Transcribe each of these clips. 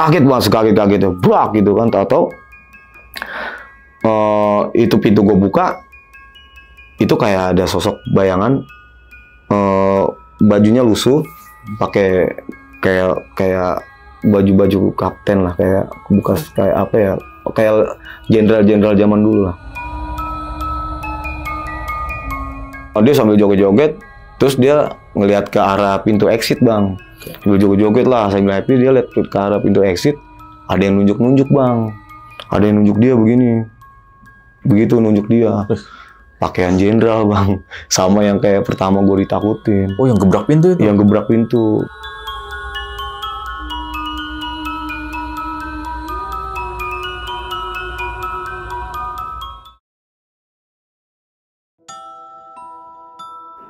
kaget banget, kaget brak gitu kan, tahu-tahu itu pintu gue buka, itu kayak ada sosok bayangan, bajunya lusuh, pakai kayak baju kapten lah, kayak bekas kayak apa ya, kayak jenderal zaman dulu lah. Dia sambil joget-joget, terus dia ngelihat ke arah pintu exit bang. Sambil joget-joget lah, sambil happy dia lihat ke arah pintu exit, ada yang nunjuk-nunjuk bang, ada yang nunjuk dia begini, begitu nunjuk dia. Pakaian jenderal bang, sama yang kayak pertama gue ditakutin. Oh, yang gebrak pintu itu? Yang gebrak pintu.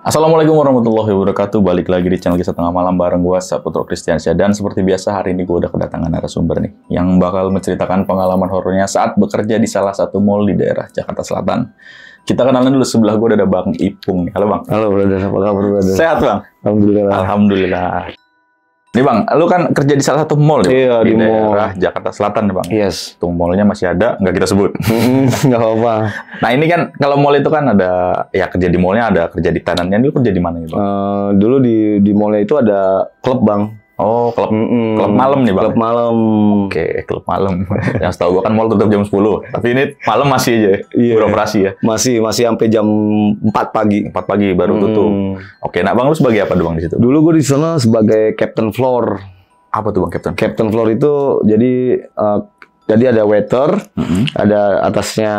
Assalamualaikum warahmatullahi wabarakatuh. Balik lagi di channel Kisah Tengah Malam bareng gue, Saputra Kristiansyah. Dan seperti biasa hari ini gue udah kedatangan narasumber nih, yang bakal menceritakan pengalaman horornya saat bekerja di salah satu mall di daerah Jakarta Selatan. Kita kenalan dulu, sebelah gue ada Bang Ipung nih. Halo Bang. Halo brother, apa kabar brother? Sehat Bang? Alhamdulillah. Alhamdulillah. Nih Bang, lu kan kerja di salah satu mall iya, di mall daerah Jakarta Selatan nih Bang. Yes. Tuh mallnya masih ada, nggak kita sebut. Nggak apa-apa. Nah ini kan, kalau mall itu kan ada, ya kerja di mallnya ada, kerja di tenannya. Lu kerja di mana nih Bang? Dulu di mallnya itu ada klub bang. Oh, klub malam nih Bang? Klub malam. Oke, klub malam. Yang setahu gua kan mall tutup jam 10. Tapi ini malam masih aja beroperasi ya? Masih sampai jam 4 pagi. 4 pagi baru tutup. Oke, nah Bang lu sebagai apa Bang di situ? Dulu gue di sana sebagai captain floor. Apa tuh Bang captain? Captain floor itu jadi ada waiter, ada atasnya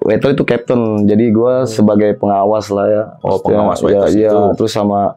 waiter itu captain. Jadi gue sebagai pengawas lah ya. Oh, pengawas ya, waiter ya, itu. terus sama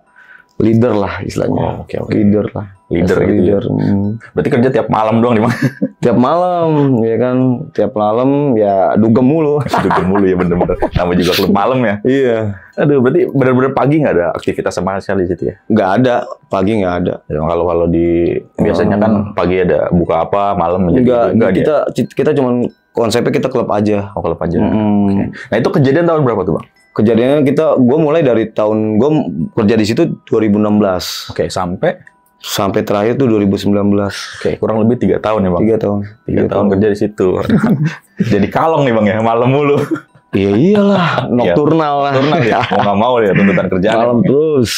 leader lah istilahnya. Oh, oke. Leader lah. Leader gitu leader. Ya? Berarti kerja tiap malam doang di mana? Tiap malam, ya kan. Tiap malam ya dugem mulu. Dugem mulu ya bener-bener. Nama juga klub malam ya? Iya. Aduh, berarti bener-bener pagi nggak ada aktivitas sama sekali di situ ya? Nggak ada, pagi nggak ada. Ya, kalau di biasanya kan pagi ada buka apa, malam menjadi enggak kita cuma konsepnya kita klub aja. Oh, klub aja. Okay. Nah, itu kejadian tahun berapa tuh, Bang? Kejadiannya gue mulai dari tahun gue kerja di situ 2016. Oke, sampai terakhir tuh 2019. Oke, kurang lebih 3 tahun ya Bang? 3 tahun. 3 tahun kerja di situ. Jadi kalong nih Bang ya, malam mulu. Iya iyalah, nokturnal lah. Nokturnal ya, mau nggak mau ya tuntutan kerjaan. Malam terus.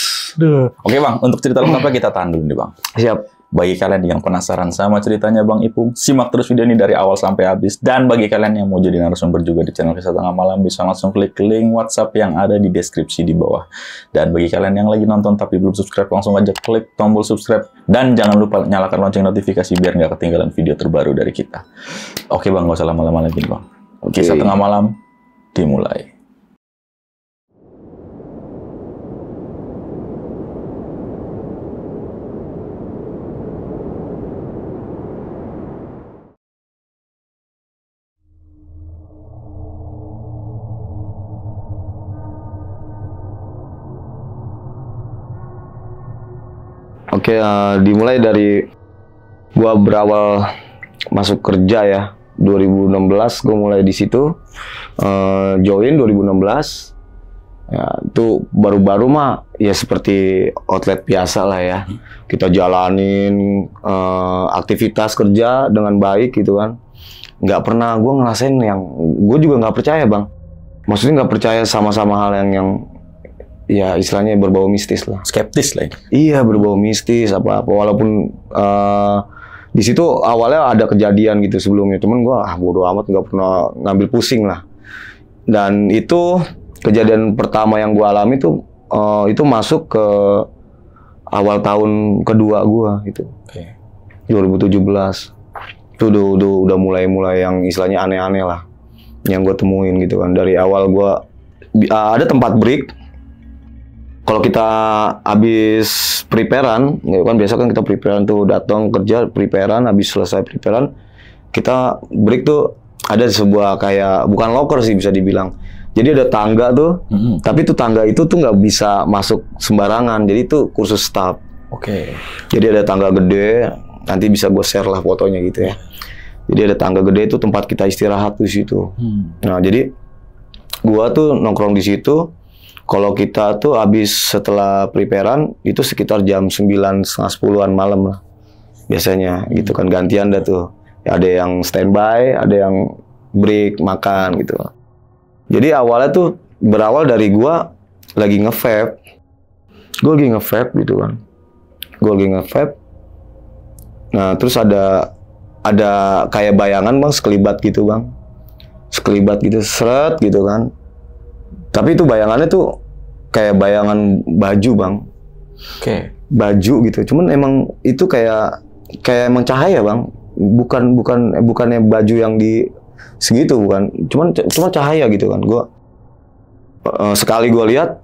Oke Bang, untuk cerita lengkapnya kita tahan dulu nih Bang. Siap. Bagi kalian yang penasaran sama ceritanya Bang Ipung, simak terus video ini dari awal sampai habis. Dan bagi kalian yang mau jadi narasumber juga di channel Kisah Tengah Malam, bisa langsung klik link WhatsApp yang ada di deskripsi di bawah. Dan bagi kalian yang lagi nonton tapi belum subscribe, langsung aja klik tombol subscribe. Dan jangan lupa nyalakan lonceng notifikasi biar nggak ketinggalan video terbaru dari kita. Oke Bang, nggak usah lama-lama lagi Bang. Kisah Tengah Malam dimulai. Oke, dimulai dari gua berawal masuk kerja ya 2016, gua mulai di situ join 2016 ya, itu baru-baru mah ya seperti outlet biasa lah ya, kita jalanin aktivitas kerja dengan baik gitu kan. Nggak pernah gua ngerasain yang gua juga nggak percaya Bang, maksudnya nggak percaya sama-sama hal yang ya istilahnya berbau mistis lah. Skeptis lah. Iya, berbau mistis apa-apa. Walaupun di situ awalnya ada kejadian gitu sebelumnya, cuman gua bodo amat, nggak pernah ngambil pusing lah. Dan itu kejadian pertama yang gua alami tuh itu masuk ke awal tahun kedua gua itu. 2017. Itu udah mulai yang istilahnya aneh-aneh lah yang gua temuin gitu kan. Dari awal gua ada tempat break. Kalau kita habis preparean, ya kan biasa kan kita preparean tuh, datang kerja preparean, habis selesai preparean kita break tuh ada sebuah kayak bukan locker sih bisa dibilang. Jadi ada tangga tuh, tapi tuh tangga itu tuh nggak bisa masuk sembarangan. Jadi itu khusus staff. Oke. Jadi ada tangga gede, nanti bisa gue share lah fotonya gitu ya. Jadi ada tangga gede itu tempat kita istirahat di situ. Nah jadi gua tuh nongkrong di situ. Kalau kita tuh habis setelah preparean itu sekitar jam 9, setengah 10-an malam lah. biasanya gitu kan, gantian dah tuh. Ada yang standby, ada yang break makan gitu. Jadi awalnya tuh berawal dari gua lagi nge-vape. Gue lagi nge-vape gitu kan. Gue lagi nge-vape. Nah, terus ada kayak bayangan bang, sekelibat gitu bang. Sekelibat gitu, seret gitu kan. Tapi itu bayangannya tuh kayak bayangan baju bang. Oke. Baju gitu. Cuman emang itu kayak emang cahaya bang. Bukannya baju yang di segitu, bukan. Cuma cahaya gitu kan. Gua sekali gue lihat,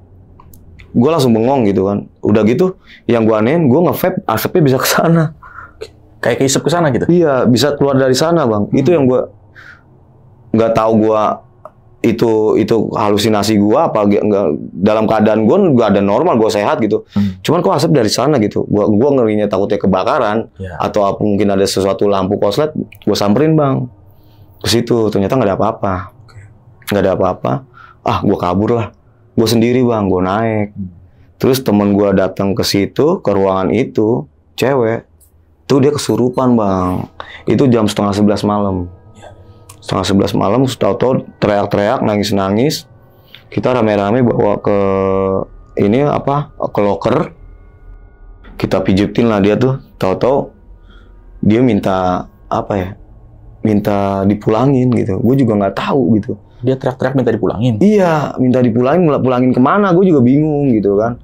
gue langsung bengong gitu kan. Udah gitu, yang gue anehin, gue nge-vape, asapnya bisa ke sana. Kayak keisep ke sana gitu? Iya, bisa keluar dari sana bang. Itu yang gue nggak tahu, gue itu halusinasi gue apa nggak, dalam keadaan gue nggak ada normal, gue sehat gitu. Cuman kok asap dari sana gitu. Gue ngerinya takutnya kebakaran atau apa, mungkin ada sesuatu lampu koslet. Gue samperin bang ke situ, ternyata nggak ada apa-apa. Nggak ada apa-apa. Ah, gue kabur lah. Gue sendiri bang, gue naik. Terus temen gue datang ke situ, ke ruangan itu, cewek. Tuh dia kesurupan bang. Itu jam 10:30 malam. 10:30 malam, tahu-tahu teriak-teriak, nangis-nangis. Kita rame-rame bawa ke ini apa, ke loker. Kita pijetin lah dia tuh. Tahu-tahu dia minta apa ya? Minta dipulangin gitu. Gue juga nggak tahu gitu. Dia teriak-teriak minta dipulangin? Iya, minta dipulangin. Pulangin kemana? Gue juga bingung gitu kan.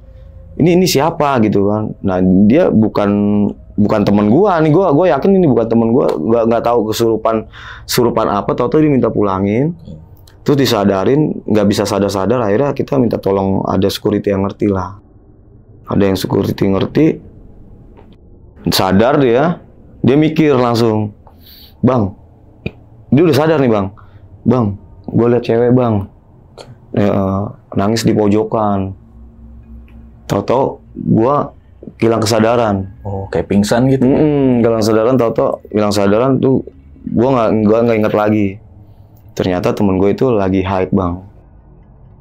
Ini siapa gitu kan. Nah, dia bukan teman gua nih, gua yakin ini bukan teman gua, nggak tahu kesurupan apa, tahu-tahu dia minta pulangin. Terus disadarin, nggak bisa sadar-sadar, akhirnya kita minta tolong ada security yang ngerti lah. Ada yang security ngerti, sadar dia mikir langsung, bang, dia udah sadar nih bang, gua liat cewek bang, nangis di pojokan. Tahu-tahu gua hilang kesadaran. Oh, kayak pingsan gitu? Hilang kesadaran, tahu-tahu hilang kesadaran tuh, gua nggak inget lagi. Ternyata temen gue itu lagi haid bang,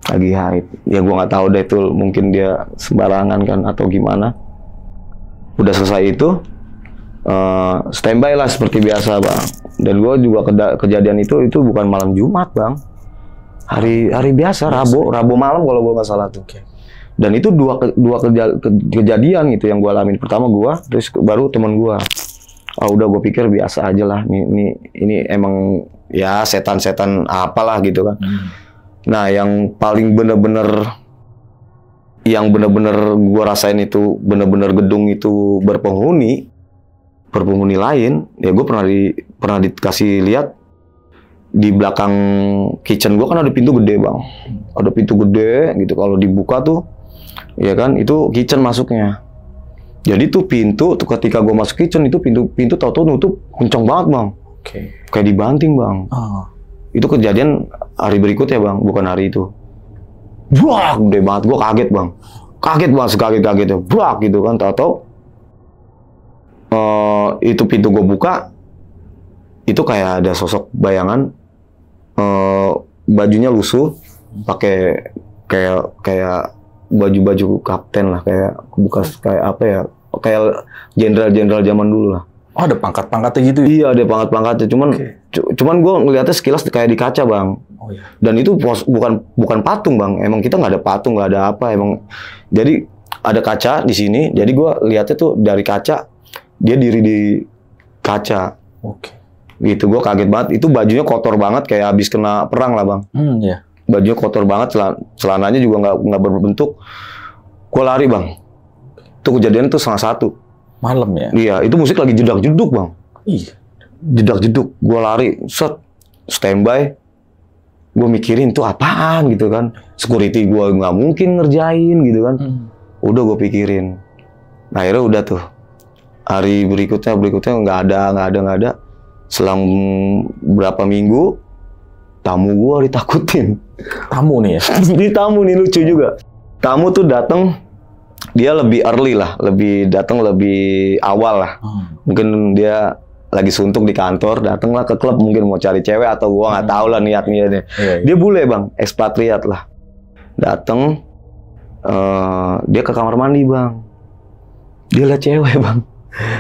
lagi haid. Ya gua nggak tahu deh itu, mungkin dia sembarangan kan atau gimana. Udah selesai itu, standby lah seperti biasa bang. Dan gua juga kejadian itu bukan malam Jumat bang, hari biasa, Rabu malam kalau gua nggak salah tuh. Dan itu dua kejadian gitu yang gue alamin. Pertama gue, terus baru teman gue. Udah gue pikir biasa aja lah. Ini emang ya setan-setan apalah gitu kan. Nah, yang paling bener-bener gue rasain itu bener-bener gedung itu berpenghuni lain. Ya gue pernah dikasih lihat di belakang kitchen gue kan ada pintu gede bang. Ada pintu gede gitu, kalau dibuka tuh ya kan, itu kitchen masuknya. Jadi tuh pintu, tuh ketika gue masuk kitchen, itu pintu tahu-tahu nutup kencang banget bang. Kayak dibanting bang. Itu kejadian hari berikutnya bang, bukan hari itu. Wah, gede banget, gue kaget bang. Kaget banget, sekaget-kagetnya. Wah, gitu kan, tahu-tahu itu pintu gue buka, itu kayak ada sosok bayangan, bajunya lusuh, pakai kayak baju kapten lah, kayak bekas kayak apa ya, kayak jenderal zaman dulu lah. Oh, ada pangkat-pangkatnya gitu? Iya, ada pangkat-pangkatnya. Cuman gue ngeliatnya sekilas kayak di kaca bang. Oh, iya. Dan itu bukan patung bang. Emang kita nggak ada patung, nggak ada apa. Emang jadi ada kaca di sini. Jadi gue lihatnya tuh dari kaca, dia diri di kaca. Gitu, gue kaget banget. Itu bajunya kotor banget, kayak habis kena perang lah bang. Iya. Bajunya kotor banget, celananya juga nggak berbentuk. Gue lari bang. Itu kejadian tuh 1:30 malam ya? Iya, itu musik lagi jedak-jeduk bang. Iya. Jedak-jeduk. Gue lari, standby. Gue mikirin tuh apaan gitu kan. Security gue nggak mungkin ngerjain gitu kan. Udah gue pikirin. Nah, akhirnya udah tuh. Hari berikutnya nggak ada. Selang berapa minggu, tamu gue ditakutin. Tamu nih ya? Ini tamu nih, lucu juga. Tamu tuh datang, dia lebih early lah, datang lebih awal lah. Mungkin dia lagi suntuk di kantor, datanglah ke klub, mungkin mau cari cewek atau gue nggak tahu lah niatnya dia. Dia bule bang, ekspatriat lah. Datang, dia ke kamar mandi bang. Dia lihat cewek bang.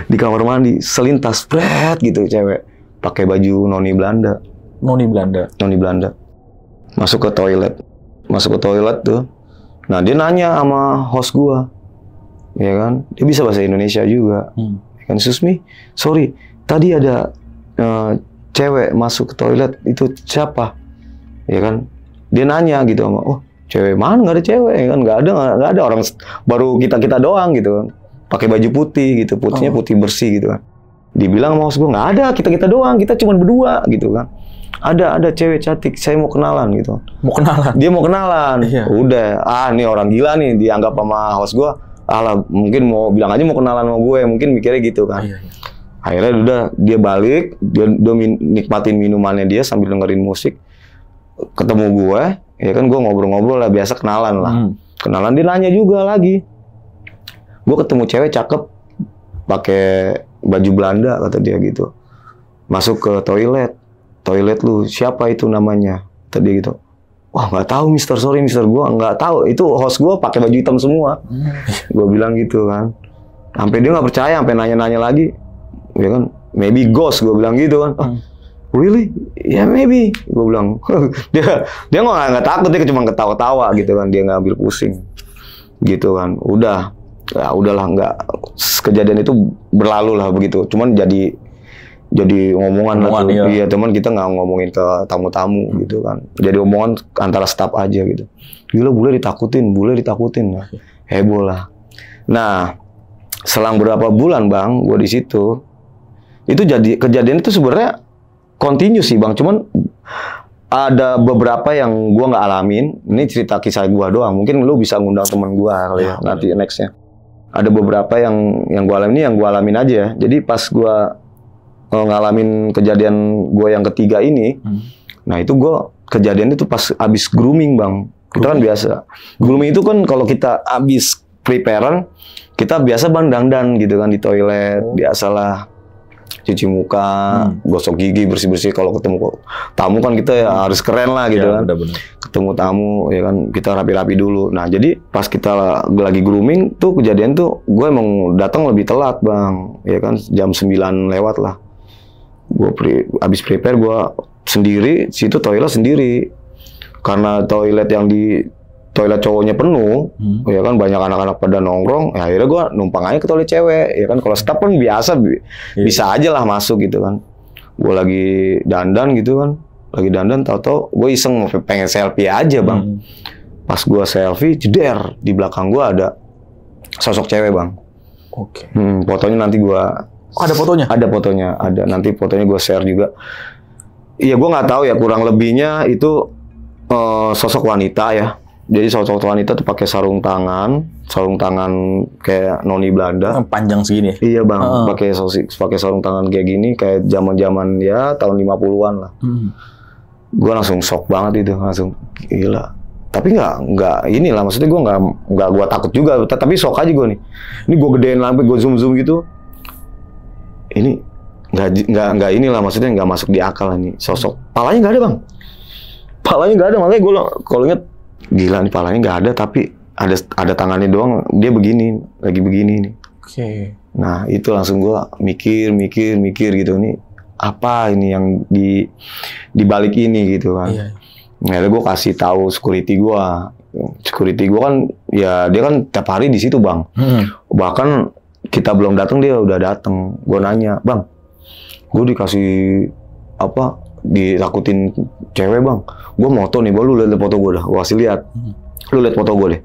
Di kamar mandi selintas bret gitu cewek pakai baju noni Belanda. Noni Belanda. Masuk ke toilet tuh. Nah, dia nanya sama host gua. Ya kan? Dia bisa bahasa Indonesia juga. Kan, Susmi, sorry, tadi ada cewek masuk ke toilet, itu siapa? Ya kan? Dia nanya gitu sama, oh, cewek mana? Nggak ada cewek, ya kan? Nggak ada orang, baru kita doang gitu kan. Pakai baju putih gitu, putihnya putih bersih gitu kan. Dibilang sama host gua, nggak ada, kita doang, kita cuma berdua gitu kan. Ada cewek cantik, saya mau kenalan gitu. Mau kenalan? Dia mau kenalan. Iya. Udah, ini orang gila nih, dianggap sama host gua. Alah, mungkin mau bilang aja mau kenalan sama gue, mungkin mikirnya gitu kan. Iya. Akhirnya udah, dia balik, dia nikmatin minumannya dia sambil dengerin musik. Ketemu gue, ya kan, gue ngobrol-ngobrol lah, biasa kenalan lah. Kenalan, dia nanya juga lagi. Gue ketemu cewek cakep, pakai baju Belanda, kata dia gitu. Masuk ke toilet lu, siapa itu namanya? Tadi gitu. Wah, nggak tahu mister, sorry mister, gue nggak tahu. Itu host gue pakai baju hitam semua. Gue bilang gitu kan. Sampai dia nggak percaya, sampai nanya-nanya lagi. Ya kan, maybe ghost, gue bilang gitu kan. Really? Ya yeah, maybe. Gue bilang. dia nggak takut, dia cuma ketawa-tawa gitu kan. Dia nggak ambil pusing. Gitu kan. Udah. Ya udahlah, nggak. Kejadian itu berlalu lah begitu. Cuman jadi omongan lah tuh. Iya, teman kita nggak ngomongin ke tamu-tamu gitu kan. Jadi omongan antara staff aja gitu. Gila, bule ditakutin. Nah, heboh lah. Nah, selang berapa bulan bang, gue di situ, itu kejadian itu sebenarnya continue sih bang. Cuman ada beberapa yang gue nggak alamin. Ini cerita kisah gue doang. Mungkin lu bisa ngundang teman gue kali ya, nanti nextnya. Ada beberapa yang gue alamin, yang gue alamin aja ya. Jadi pas gue ngalamin kejadian gue yang ketiga ini, nah itu kejadian itu pas abis grooming bang. Kita kan biasa grooming itu kan kalau kita abis preparean, kita biasa bang dandan gitu kan di toilet, biasalah cuci muka, gosok gigi, bersih-bersih. Kalau ketemu tamu kan kita ya harus keren lah gitu kan. Bener-bener. Ketemu tamu ya kan kita rapi-rapi dulu. Nah jadi pas kita lagi grooming tuh kejadian tuh gue emang datang lebih telat bang, ya kan jam 9 lewat lah. Gue abis prepare, gue sendiri, situ toilet sendiri. Karena toilet yang di toilet cowoknya penuh, ya kan banyak anak-anak pada nongkrong, ya akhirnya gue numpang aja ke toilet cewek, ya kan kalau staff kan biasa, bisa aja lah masuk gitu kan. Gue lagi dandan gitu kan, tahu-tahu gue iseng pengen selfie aja bang. Pas gue selfie, jeder, di belakang gue ada sosok cewek bang. Oke. Fotonya nanti gue... ada fotonya? Ada fotonya, ada. Nanti fotonya gue share juga. Iya, gue nggak tahu ya, kurang lebihnya itu sosok wanita ya. Jadi sosok wanita tuh pakai sarung tangan kayak noni Belanda. Panjang segini. Iya bang, pakai sarung tangan kayak gini, kayak zaman ya tahun 50-an lah. Gue langsung shock banget itu, langsung gila. Tapi nggak inilah, maksudnya gue nggak gue takut juga, tapi shock aja gue nih. Ini gue gedein lampu, gue zoom gitu. Ini nggak inilah, maksudnya nggak masuk di akal nih sosok. Palanya nggak ada bang, makanya gue kalau inget gila nih, palanya nggak ada, tapi ada tangannya doang, dia lagi begini nih. Oke. Nah itu langsung gue mikir gitu, nih apa ini yang di balik ini gitu kan. Iya. Nah gue kasih tahu security gue kan ya dia kan tiap hari di situ bang. Bahkan kita belum datang dia udah datang. Gue nanya, bang, gue dikasih apa? Ditakutin cewek bang. Gue moto nih, lu lihat foto gue dah. Gue kasih lihat. Lu lihat foto gue deh.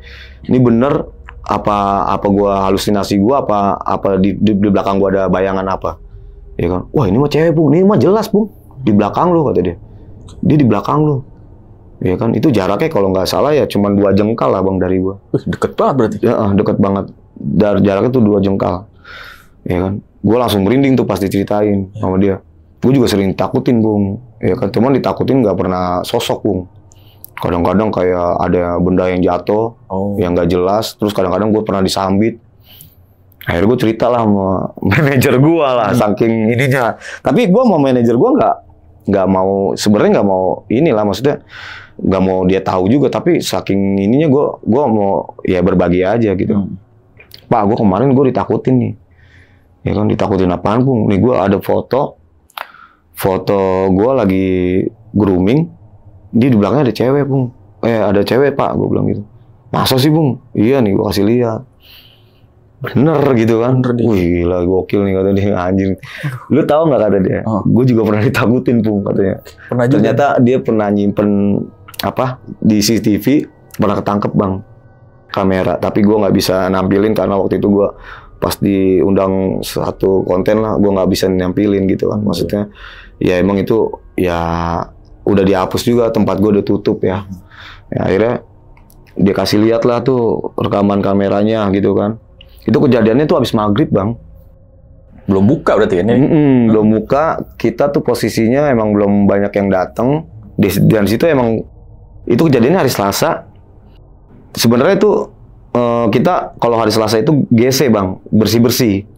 Ini bener apa gue halusinasi gue apa di belakang gue ada bayangan apa? Ya kan? Wah ini mah cewek bung. Ini mah jelas bung. Di belakang lu kata dia. Dia di belakang lu. Ya kan? Itu jaraknya kalau nggak salah ya cuma 2 jengkal lah bang dari gue. Deket banget berarti. Ya deket banget. Dari jaraknya tuh 2 jengkal, ya kan. Gue langsung merinding tuh pas diceritain sama dia. Gue juga sering takutin bung, ya kan. Cuman ditakutin nggak pernah sosok bung. Kadang-kadang kayak ada benda yang jatuh, yang nggak jelas. Terus kadang-kadang gue pernah disambit. Akhirnya gue cerita lah sama manajer gue lah, saking ininya. Tapi gue sama manajer gue nggak mau, sebenarnya nggak mau inilah, maksudnya nggak mau dia tahu juga. Tapi saking ininya gue mau ya berbagi aja gitu. Pak, gue kemarin gue ditakutin nih. Ya kan, ditakutin apaan Bung? Nih gue ada foto gue lagi grooming, di belakangnya ada cewek Bung. Ada cewek Pak, gue bilang gitu. Masa sih Bung? Iya nih, gue kasih lihat. Bener gitu kan. Wih gila, gokil nih kata dia, anjing. Lu tahu nggak kata dia? Gue juga pernah ditakutin Bung katanya. Ternyata dia pernah nyimpen di CCTV, pernah ketangkep Bang kamera. Tapi gue nggak bisa nampilin karena waktu itu gue pas diundang satu konten lah, gue nggak bisa nampilin gitu kan. Maksudnya ya emang itu ya udah dihapus juga, tempat gue udah tutup ya. Akhirnya dia kasih lihat lah tuh rekaman kameranya gitu kan. Itu kejadiannya tuh habis maghrib Bang. Belum buka berarti kan? Belum buka. Kita tuh posisinya emang belum banyak yang datang. Dan situ emang itu kejadiannya hari Selasa. Sebenarnya itu kita kalau hari Selasa itu GC Bang, bersih-bersih.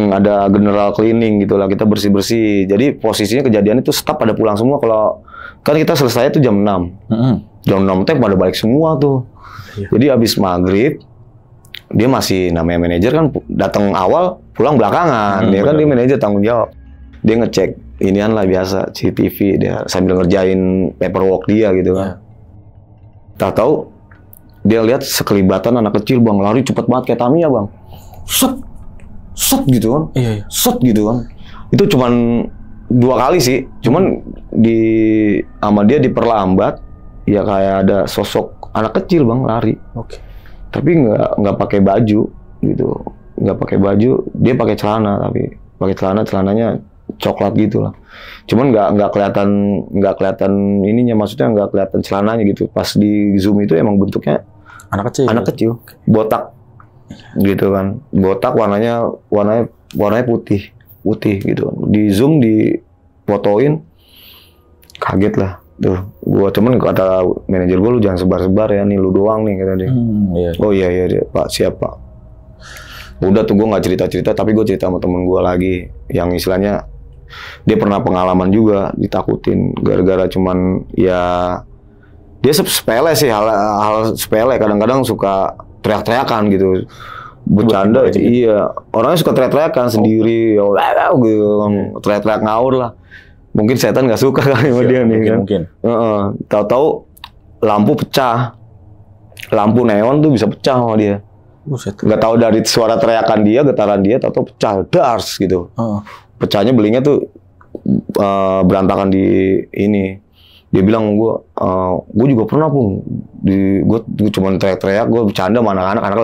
Ada general cleaning gitulah, kita bersih-bersih. Jadi posisinya kejadian itu staff pada pulang semua. Kalau kan kita selesai itu jam 6. Jam 6 teh pada balik semua tuh. Jadi habis maghrib dia masih namanya manajer kan datang awal pulang belakangan. Dia kan dia manajer tanggung jawab. Dia ngecek inian lah biasa CCTV dia sambil ngerjain paperwork dia gitu kan. Tahu dia lihat sekelibatan anak kecil Bang lari cepet banget kayak Tamiya Bang. Set gitu kan. Set gitu kan. Itu cuman 2 kali sih. Cuman sama dia diperlambat ya kayak ada sosok anak kecil Bang lari. Tapi nggak pakai baju gitu, nggak pakai baju, dia pakai celana tapi pakai celananya coklat gitu lah. Cuman nggak kelihatan ininya, maksudnya nggak kelihatan celananya gitu. Pas di zoom itu emang bentuknya anak kecil, botak gitu kan, botak warnanya putih gitu. Di zoom difotoin, kaget lah. Tuh, cuman kata manajer gue, lu jangan sebar-sebar ya, nih lu doang nih kata dia. Oh iya Pak, siap Pak. Udah tuh gue nggak cerita-cerita, tapi gue cerita sama temen gue lagi, yang istilahnya dia pernah pengalaman juga ditakutin gara-gara cuman ya dia sepele sih, hal sepele. Kadang-kadang suka teriak-teriakan gitu, bercanda. Iya, orangnya suka teriak-teriakan sendiri, gitu, teriak-teriak ngawur lah. Mungkin setan nggak suka kali sama dia nih kan. Mungkin. Tahu-tahu lampu pecah, lampu neon tuh bisa pecah sama dia. Nggak tahu dari suara teriakan dia, getaran dia, tahu-tahu pecah, dars gitu. Pecahnya belingnya tuh berantakan di ini. Dia bilang gue juga pernah Bung. Gue cuma teriak-teriak, gue bercanda sama anak-anak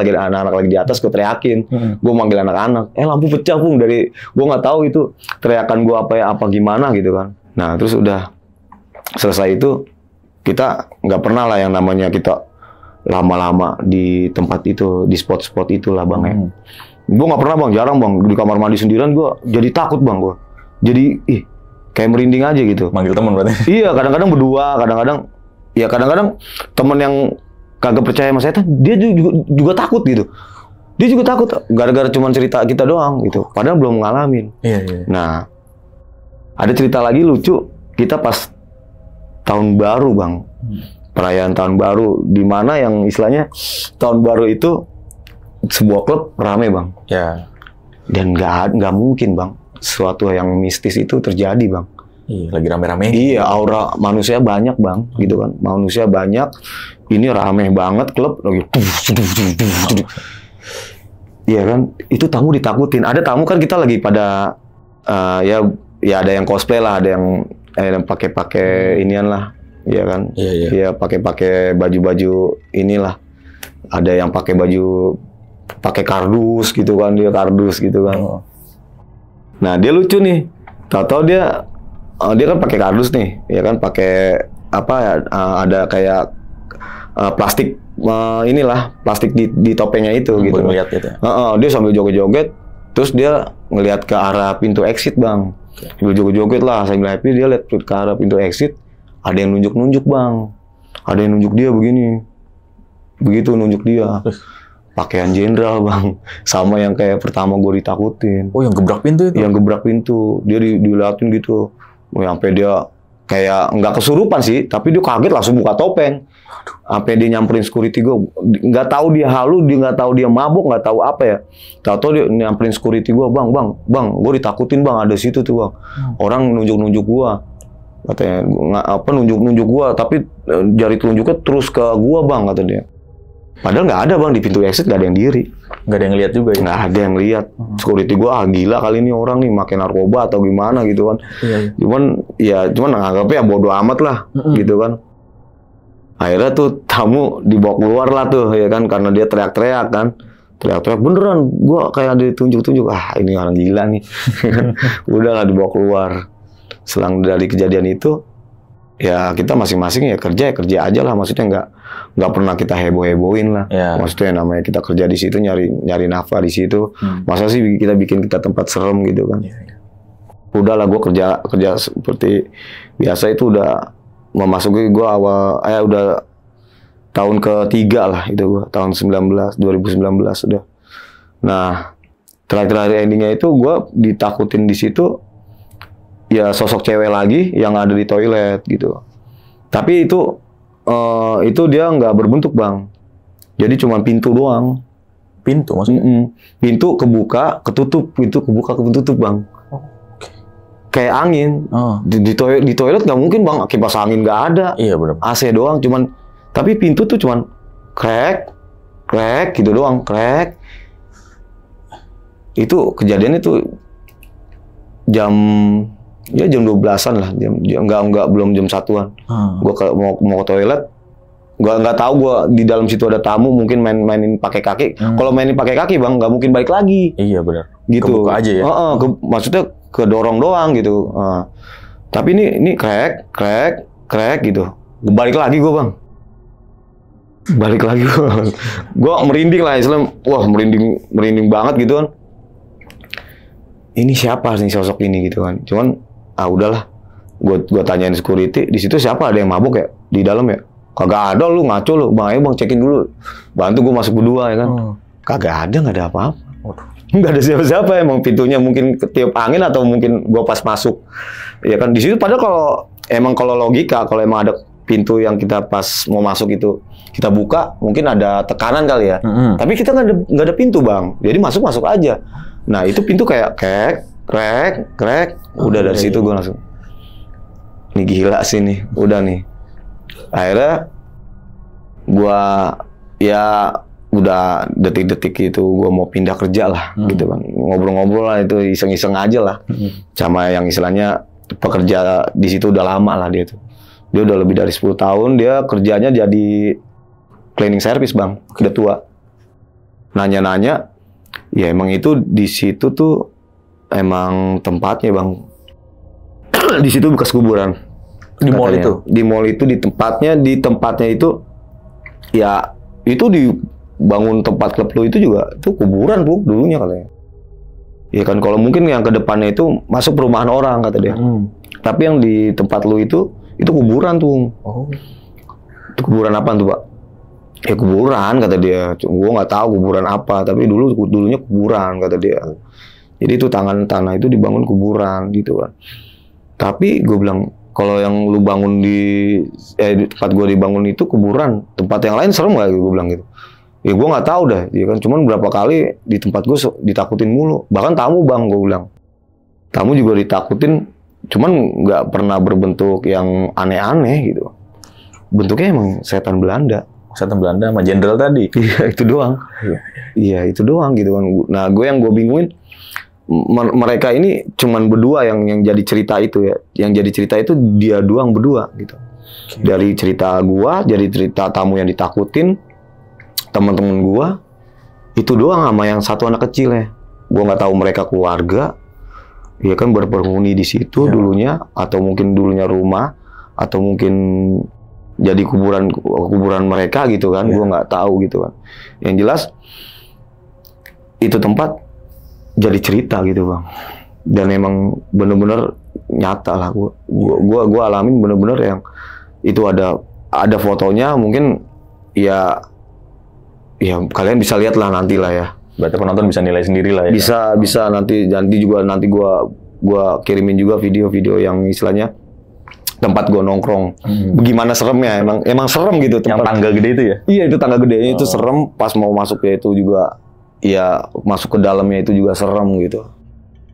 lagi di atas, gue teriakin. Gue manggil anak-anak, lampu pecah Bung, dari gue nggak tahu itu teriakan gue apa gimana gitu kan. Nah terus udah selesai itu, kita nggak pernah lah yang namanya kita lama-lama di tempat itu, di spot-spot itulah Bang ya. Gue nggak pernah Bang, jarang Bang, di kamar mandi sendirian gue jadi takut Bang. Gue jadi kayak merinding aja gitu. Manggil teman berarti? Iya, kadang-kadang berdua, kadang-kadang temen yang kagak percaya sama setan, dia juga takut gitu. Dia juga takut, gara-gara cuma cerita kita doang gitu. Padahal belum ngalamin. Iya. Nah, ada cerita lagi lucu, kita pas tahun baru Bang, perayaan tahun baru, di mana yang istilahnya tahun baru itu sebuah klub rame Bang. Ya. Dan nggak mungkin Bang sesuatu yang mistis itu terjadi Bang. Iya, lagi rame-rame. Iya, aura manusia banyak Bang, gitu kan. Manusia banyak, ini rame banget klub lagi. Iya kan, itu tamu ditakutin. Ada tamu kan kita lagi pada ya ada yang cosplay lah, ada yang pakai inian lah, iya kan. Iya, pakai baju-baju inilah. Ada yang pakai kardus gitu kan, dia kardus gitu kan. Nah dia lucu nih, tahu-tahu dia kan pakai kardus nih, ya kan, pakai ada kayak plastik plastik di topengnya itu gitu. Gitu. Dia sambil joget-joget, terus dia ngelihat ke arah pintu exit Bang. Sambil joget-joget lah, sambil happy dia lihat ke arah pintu exit, ada yang nunjuk-nunjuk Bang, ada yang nunjuk dia begitu nunjuk dia. Pakaian jenderal Bang, sama yang kayak pertama gue ditakutin. Oh, yang gebrak pintu itu? Yang gebrak pintu, dia diliatin gitu. Sampai dia kayak nggak kesurupan sih, tapi dia kaget langsung buka topeng. Sampai dia nyamperin security gue, nggak tahu dia halu, dia nggak tahu dia mabuk, nggak tahu apa ya. Tahu dia nyamperin security gue, bang, gue ditakutin bang, ada situ tuh bang. Orang nunjuk gue, katanya nunjuk gue, tapi jari telunjuknya terus ke gue bang, kata dia. Padahal nggak ada bang, di pintu exit nggak ada yang diri. Nggak ada yang lihat juga ya? Nggak ada yang lihat. Security gue, gila kali ini orang nih makin narkoba atau gimana gitu kan. Cuman anggapnya ya bodo amat lah, gitu kan. Akhirnya tuh tamu dibawa keluar lah tuh, ya kan, karena dia teriak-teriak kan. Teriak-teriak, beneran, gue kayak ditunjuk-tunjuk. Ini orang gila nih. Udah lah dibawa keluar. Selang dari kejadian itu, ya kita masing-masing ya kerja aja lah. Maksudnya nggak pernah kita heboh-hebohin lah. Yeah. Maksudnya namanya kita kerja di situ, nyari nafkah di situ. Masa sih kita bikin tempat serem gitu kan. Udah lah, gue kerja seperti biasa. Itu udah memasuki gue udah tahun ketiga lah itu gue, tahun 2019 sudah. Nah, terakhir endingnya itu gue ditakutin di situ, ya sosok cewek lagi yang ada di toilet gitu. Tapi itu dia nggak berbentuk bang, jadi cuma pintu doang. Pintu maksudnya? Pintu kebuka, ketutup, pintu kebuka, ketutup bang. Kayak angin. Di toilet nggak mungkin bang, kipas angin nggak ada. Iya benar. AC doang, tapi pintu tuh cuman krek gitu doang, krek. Itu kejadiannya tuh jam 12-an lah, belum jam 1-an. Gua mau ke toilet, gua nggak tahu gua di dalam situ ada tamu, mungkin mainin pakai kaki. Kalau mainin pakai kaki bang, nggak mungkin balik lagi. Iya benar. Gitu. Kebuka aja ya. Maksudnya kedorong doang gitu. Tapi ini krek gitu. Balik lagi gue bang. Gue merinding lah Islam. Wah merinding banget gitu kan. Ini siapa nih sosok ini gitu kan. Cuman udahlah. Gue tanyain security. Di situ siapa, ada yang mabuk ya di dalam ya? Kagak ada, lu ngaco lu. Bang, ayo bang cekin dulu. Bantu gue masuk berdua ya kan. Kagak ada, nggak ada apa-apa. Nggak ada siapa-siapa, emang pintunya mungkin ketiup angin atau mungkin gua pas masuk. Ya kan di situ, padahal kalau logika, kalau emang ada pintu yang kita pas mau masuk itu kita buka, mungkin ada tekanan kali ya. Tapi kita nggak ada pintu bang, jadi masuk aja. Nah itu pintu kayak krek. Udah dari situ gua langsung, ini gila sih nih, udah nih. Akhirnya gua udah detik-detik itu gue mau pindah kerja lah gitu kan, ngobrol-ngobrol lah, itu iseng-iseng aja lah sama yang istilahnya pekerja di situ udah lama lah. Dia udah lebih dari 10 tahun dia kerjanya jadi cleaning service bang, udah tua. Nanya-nanya, ya emang itu di situ tuh emang tempatnya bang. Di situ bekas kuburan di mall itu. Di mall itu di tempatnya itu ya itu dibangun tempat klub lu itu juga itu kuburan bu dulunya katanya. Ya kan kalau mungkin yang ke depannya itu masuk perumahan orang kata dia. Tapi yang di tempat lu itu kuburan tuh. Itu kuburan apa tuh pak? Ya kuburan kata dia. Gua nggak tahu kuburan apa, tapi dulunya kuburan kata dia. Jadi itu tanah itu dibangun kuburan gitu kan. Tapi gue bilang kalau yang lu bangun di tempat gue dibangun itu kuburan, tempat yang lain serem nggak? Gue bilang gitu. Ya gue nggak tahu dah, ya kan. Cuman berapa kali di tempat gue ditakutin mulu. Bahkan tamu bang, gue bilang. Tamu juga ditakutin, cuman nggak pernah berbentuk yang aneh-aneh gitu. Bentuknya emang setan Belanda. Setan Belanda sama jenderal tadi. Iya itu doang. Iya itu doang gitu kan. Nah gue yang gue bingungin, mereka ini cuman berdua yang jadi cerita itu ya. Yang jadi cerita itu dia doang berdua gitu. Dari cerita gua, jadi cerita tamu yang ditakutin, teman-teman gua itu doang sama yang satu anak kecil ya. Gua nggak tahu mereka keluarga, ya kan berpenghuni di situ dulunya, atau mungkin dulunya rumah, atau mungkin jadi kuburan mereka gitu kan. Gua nggak tahu gitu kan. Yang jelas itu tempat jadi cerita gitu bang. Dan memang bener-bener nyata lah gua alamin bener-bener yang itu ada fotonya, mungkin ya kalian bisa lihat lah nanti lah ya. Berarti penonton bisa nilai sendiri lah ya. Bisa nanti gua kirimin juga video-video yang istilahnya tempat gue nongkrong. Bagaimana seremnya? Emang serem gitu Yang tempat. tangga gede itu ya? Iya, itu tangga gedenya itu serem. Pas mau masuk ya itu juga, ya masuk ke dalamnya itu juga serem gitu.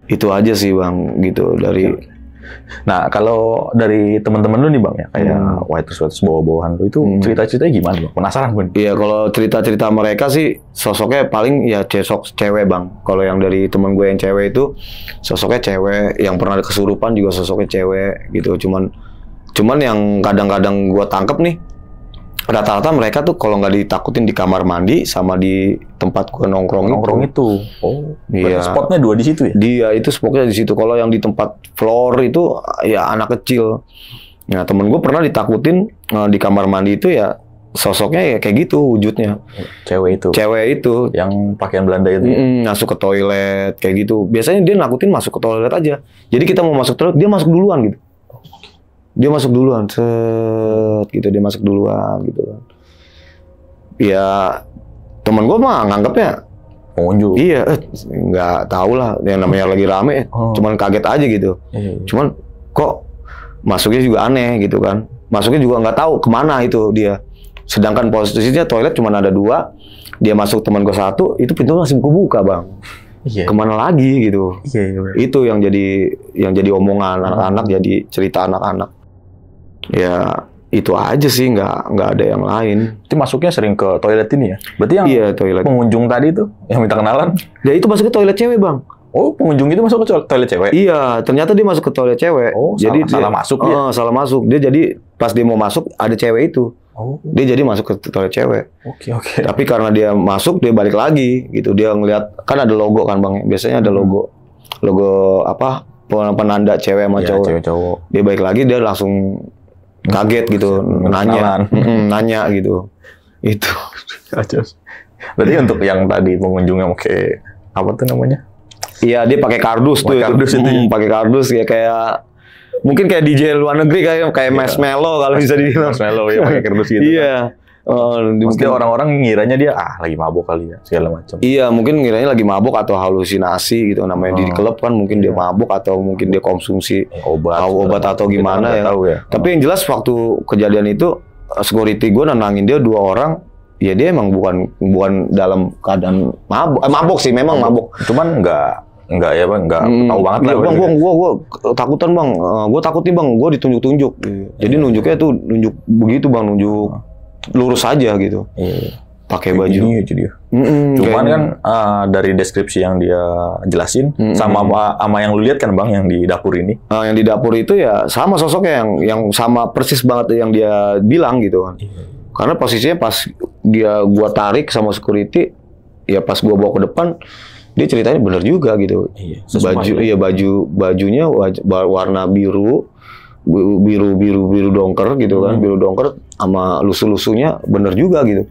Itu aja sih bang, gitu dari. Nah, kalau dari teman-teman lu nih bang ya, kayak Whiters bawa-bawahan lu itu cerita-ceritanya gimana bang? Penasaran gue. Iya, kalau cerita-cerita mereka sih sosoknya paling ya cewek bang. Kalau yang dari temen gue yang cewek itu sosoknya cewek, yang pernah kesurupan juga sosoknya cewek gitu. Cuman yang kadang-kadang gue tangkep nih, rata-rata mereka tuh kalau nggak ditakutin di kamar mandi sama di tempat gue nongkrong itu. Oh, iya. Spotnya dua di situ ya? Dia itu spotnya di situ. Kalau yang di tempat floor itu ya anak kecil. Nah temen gue pernah ditakutin di kamar mandi itu ya sosoknya ya kayak gitu wujudnya. Cewek itu. Yang pakaian Belanda itu. Masuk ke toilet kayak gitu. Biasanya dia nakutin masuk ke toilet aja. Jadi kita mau masuk toilet dia masuk duluan gitu. Dia masuk duluan, gitu dia masuk duluan gitu kan. Ya temen gue mah nganggapnya pengunjung. Iya, nggak tahu lah yang namanya lagi rame, cuman kaget aja gitu. Cuman kok masuknya juga aneh gitu kan. Masuknya juga nggak tahu kemana itu dia. Sedangkan posisinya toilet cuma ada 2, dia masuk teman gue 1, itu pintu masih buka bang. Kemana lagi gitu. Itu yang jadi omongan anak-anak, jadi cerita anak-anak. Ya itu aja sih, nggak ada yang lain. Itu masuknya sering ke toilet ini ya? Berarti yang toilet. Pengunjung tadi tuh yang minta kenalan? Ya itu masuk ke toilet cewek bang. Oh, pengunjung itu masuk ke toilet cewek? Iya, ternyata dia masuk ke toilet cewek. Oh, jadi salah masuk dia? Salah masuk. Dia jadi pas dia mau masuk ada cewek itu. Dia jadi masuk ke toilet cewek. Oke. Tapi karena dia masuk, dia balik lagi gitu. Dia ngeliat, kan ada logo kan bang. Biasanya ada logo apa? Penanda cewek sama cowok. Cewek cowok. Dia balik lagi, dia langsung kaget gitu, nanya gitu. Itu. Berarti untuk yang tadi pengunjungnya pakai apa tuh namanya? Iya, dia pakai kardus tuh. Pakai kardus ya kayak mungkin kayak DJ luar negeri kayak Marshmello kalau bisa dibilang. Marshmello ya pakai kardus gitu. Iya. Mungkin orang-orang ngiranya dia lagi mabuk kali ya, segala macam. Iya, mungkin ngiranya lagi mabuk atau halusinasi gitu namanya. Di klub kan mungkin dia mabuk atau mungkin dia konsumsi obat atau gimana ya. Tapi yang jelas waktu kejadian itu security gue nenangin dia 2 orang. Ya dia emang bukan dalam keadaan mabuk sih, memang mabuk. Cuman enggak ya bang, enggak tahu banget lah. Bang, gua takutan bang, gua takut nih bang, gua ditunjuk-tunjuk. Jadi nunjuknya tuh nunjuk begitu bang, nunjuk lurus aja gitu. Pakai baju. Gini aja dia. Cuman kan dari deskripsi yang dia jelasin sama yang lu lihat kan bang, yang di dapur ini. Yang di dapur itu ya sama sosoknya yang sama persis banget yang dia bilang gitu kan. Karena posisinya pas gua tarik sama security, ya pas gua bawa ke depan, dia ceritanya bener juga gitu. Bajunya warna biru dongker gitu kan, biru dongker sama lusu-lusunya bener juga gitu.